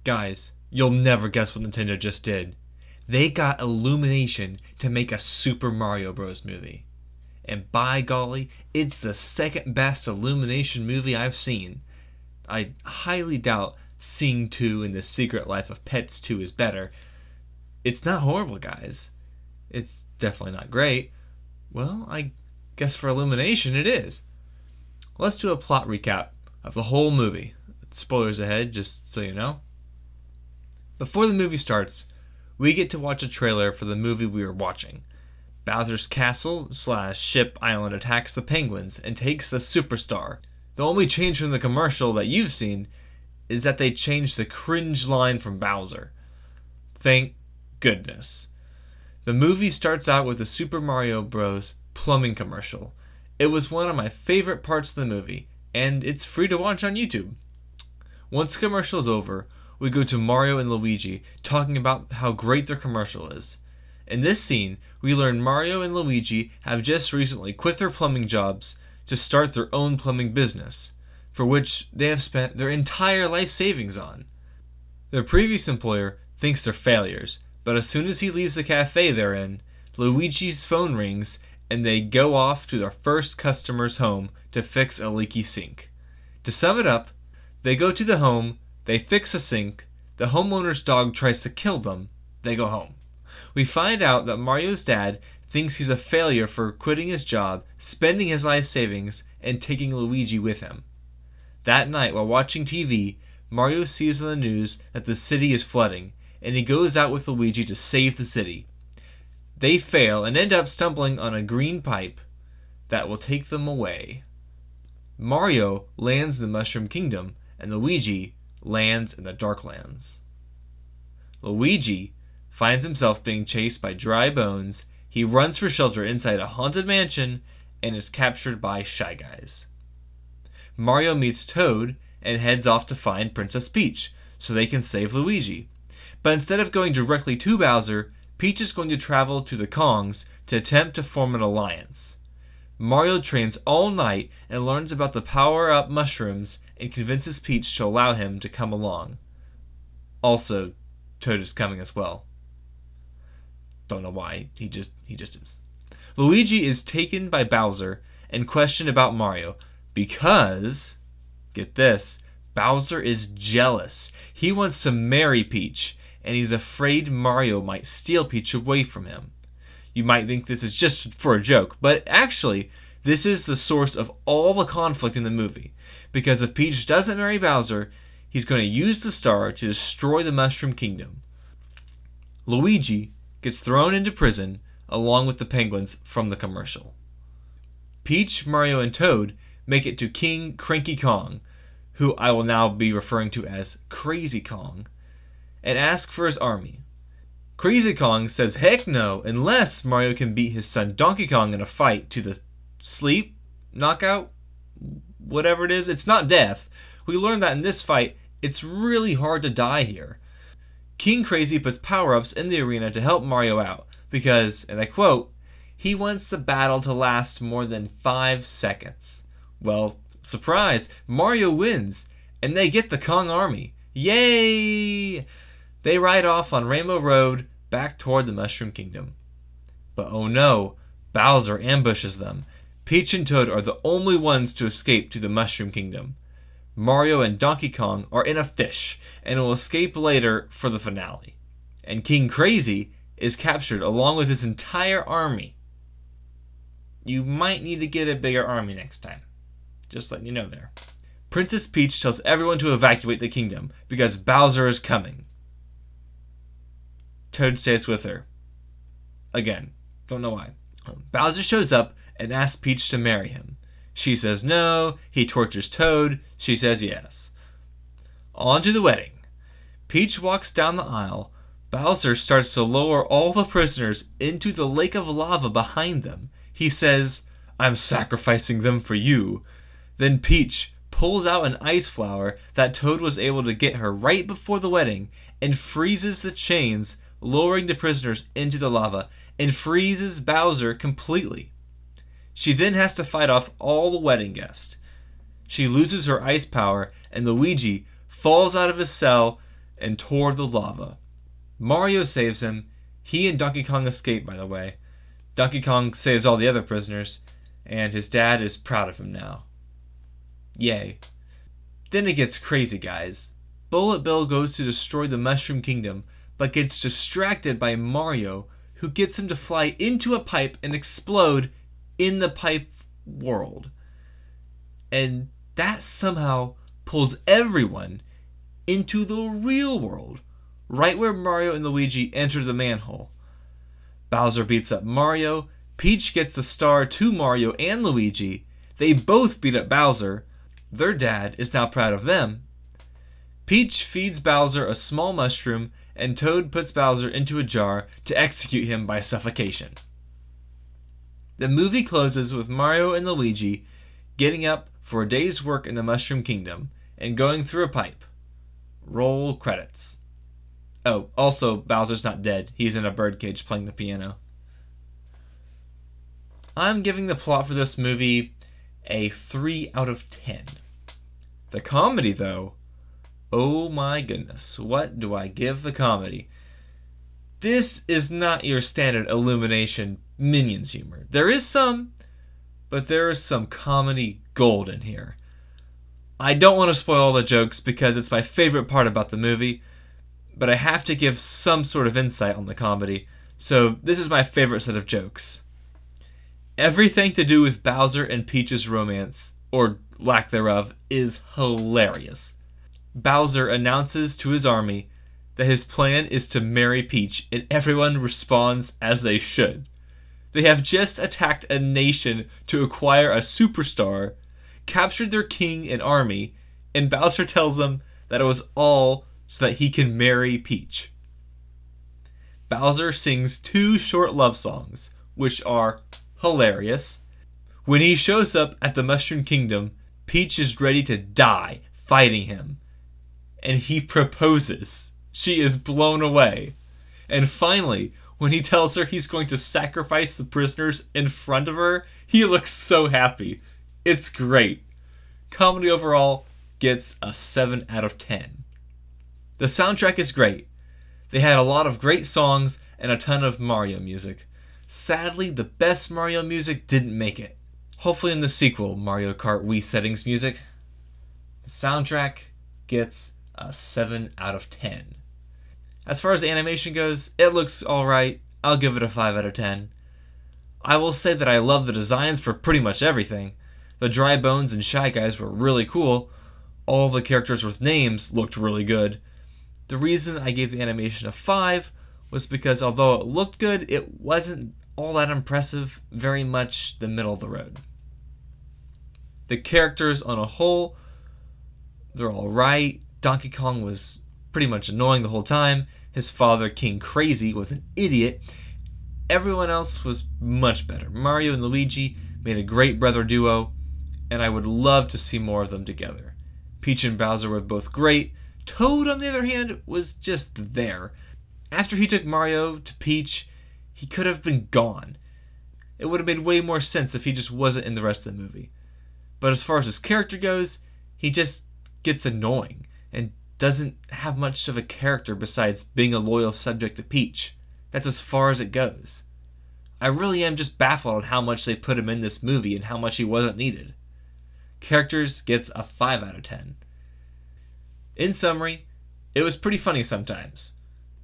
Guys, you'll never guess what Nintendo just did. They got Illumination to make a Super Mario Bros. Movie. And by golly, it's the second best Illumination movie I've seen. I highly doubt Seeing 2 and The Secret Life of Pets 2 is better. It's not horrible, guys. It's definitely not great. Well, I guess for Illumination it is. Let's do a plot recap of the whole movie. Spoilers ahead, just so you know. Before the movie starts, we get to watch a trailer for the movie we are watching. Bowser's Castle / Ship Island attacks the penguins and takes the superstar. The only change from the commercial that you've seen is that they changed the cringe line from Bowser. Thank goodness. The movie starts out with the Super Mario Bros. Plumbing commercial. It was one of my favorite parts of the movie, and it's free to watch on YouTube. Once the commercial is over, we go to Mario and Luigi talking about how great their commercial is. In this scene, we learn Mario and Luigi have just recently quit their plumbing jobs to start their own plumbing business, for which they have spent their entire life savings on. Their previous employer thinks they're failures, but as soon as he leaves the cafe they're in, Luigi's phone rings and they go off to their first customer's home to fix a leaky sink. To sum it up, they go to the home, they fix a sink, the homeowner's dog tries to kill them, they go home. We find out that Mario's dad thinks he's a failure for quitting his job, spending his life savings, and taking Luigi with him. That night, while watching TV, Mario sees on the news that the city is flooding, and he goes out with Luigi to save the city. They fail and end up stumbling on a green pipe that will take them away. Mario lands in the Mushroom Kingdom, and Luigi lands in the Darklands. Luigi finds himself being chased by dry bones, he runs for shelter inside a haunted mansion, and is captured by Shy Guys. Mario meets Toad and heads off to find Princess Peach so they can save Luigi. But instead of going directly to Bowser, Peach is going to travel to the Kongs to attempt to form an alliance. Mario trains all night and learns about the power-up mushrooms and convinces Peach to allow him to come along. Also, Toad is coming as well. Don't know why, he just is. Luigi is taken by Bowser and questioned about Mario because, get this, Bowser is jealous. He wants to marry Peach, and he's afraid Mario might steal Peach away from him. You might think this is just for a joke, but actually, this is the source of all the conflict in the movie. Because if Peach doesn't marry Bowser, he's going to use the star to destroy the Mushroom Kingdom. Luigi gets thrown into prison along with the penguins from the commercial. Peach, Mario, and Toad make it to King Cranky Kong, who I will now be referring to as Crazy Kong, and ask for his army. Crazy Kong says heck no unless Mario can beat his son Donkey Kong in a fight to the sleep, knockout, whatever it is. It's not death. We learned that in this fight, it's really hard to die here. King Crazy puts power-ups in the arena to help Mario out because, and I quote, he wants the battle to last more than 5 seconds. Well, surprise, Mario wins, and they get the Kong army. Yay! They ride off on Rainbow Road back toward the Mushroom Kingdom. But oh no, Bowser ambushes them. Peach and Toad are the only ones to escape to the Mushroom Kingdom. Mario and Donkey Kong are in a fish and will escape later for the finale. And King Crazy is captured along with his entire army. You might need to get a bigger army next time. Just letting you know there. Princess Peach tells everyone to evacuate the kingdom because Bowser is coming. Toad stays with her. Again, don't know why. Bowser shows up and asks Peach to marry him. She says no, he tortures Toad, she says yes. On to the wedding. Peach walks down the aisle. Bowser starts to lower all the prisoners into the lake of lava behind them. He says, "I'm sacrificing them for you." Then Peach pulls out an ice flower that Toad was able to get her right before the wedding and freezes the chains, lowering the prisoners into the lava, and freezes Bowser completely. She then has to fight off all the wedding guests. She loses her ice power, and Luigi falls out of his cell and toward the lava. Mario saves him. He and Donkey Kong escape, by the way. Donkey Kong saves all the other prisoners, and his dad is proud of him now. Yay. Then it gets crazy, guys. Bullet Bill goes to destroy the Mushroom Kingdom, but gets distracted by Mario, who gets him to fly into a pipe and explode in the pipe world. And that somehow pulls everyone into the real world, right where Mario and Luigi enter the manhole. Bowser beats up Mario, Peach gets the star to Mario and Luigi, they both beat up Bowser, their dad is now proud of them. Peach feeds Bowser a small mushroom, and Toad puts Bowser into a jar to execute him by suffocation. The movie closes with Mario and Luigi getting up for a day's work in the Mushroom Kingdom and going through a pipe. Roll credits. Oh, also, Bowser's not dead. He's in a birdcage playing the piano. I'm giving the plot for this movie a 3 out of 10. The comedy, though, oh my goodness, what do I give the comedy? This is not your standard Illumination Minions humor. There is some, but there is some comedy gold in here. I don't want to spoil all the jokes because it's my favorite part about the movie, but I have to give some sort of insight on the comedy, so this is my favorite set of jokes. Everything to do with Bowser and Peach's romance, or lack thereof, is hilarious. Bowser announces to his army that his plan is to marry Peach, and everyone responds as they should. They have just attacked a nation to acquire a superstar, captured their king and army, and Bowser tells them that it was all so that he can marry Peach. Bowser sings 2 short love songs, which are hilarious. When he shows up at the Mushroom Kingdom, Peach is ready to die fighting him, and he proposes. She is blown away. And finally, when he tells her he's going to sacrifice the prisoners in front of her, he looks so happy. It's great. Comedy overall gets a 7 out of 10. The soundtrack is great. They had a lot of great songs and a ton of Mario music. Sadly, the best Mario music didn't make it. Hopefully in the sequel, Mario Kart Wii Settings music. The soundtrack gets a 7 out of 10. As far as the animation goes, it looks alright. I'll give it a 5 out of 10. I will say that I love the designs for pretty much everything. The Dry Bones and Shy Guys were really cool. All the characters with names looked really good. The reason I gave the animation a 5 was because although it looked good, it wasn't all that impressive, very much the middle of the road. The characters on a whole, they're alright. Donkey Kong was pretty much annoying the whole time. His father, King Crazy, was an idiot. Everyone else was much better. Mario and Luigi made a great brother duo, and I would love to see more of them together. Peach and Bowser were both great. Toad, on the other hand, was just there. After he took Mario to Peach, he could have been gone. It would have made way more sense if he just wasn't in the rest of the movie. But as far as his character goes, he just gets annoying and doesn't have much of a character besides being a loyal subject to Peach. That's as far as it goes. I really am just baffled on how much they put him in this movie and how much he wasn't needed. Characters gets a 5 out of 10. In summary, it was pretty funny sometimes.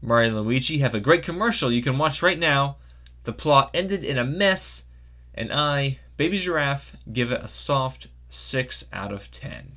Mario and Luigi have a great commercial you can watch right now. The plot ended in a mess, and I, Baby Giraffe, give it a soft 6 out of 10.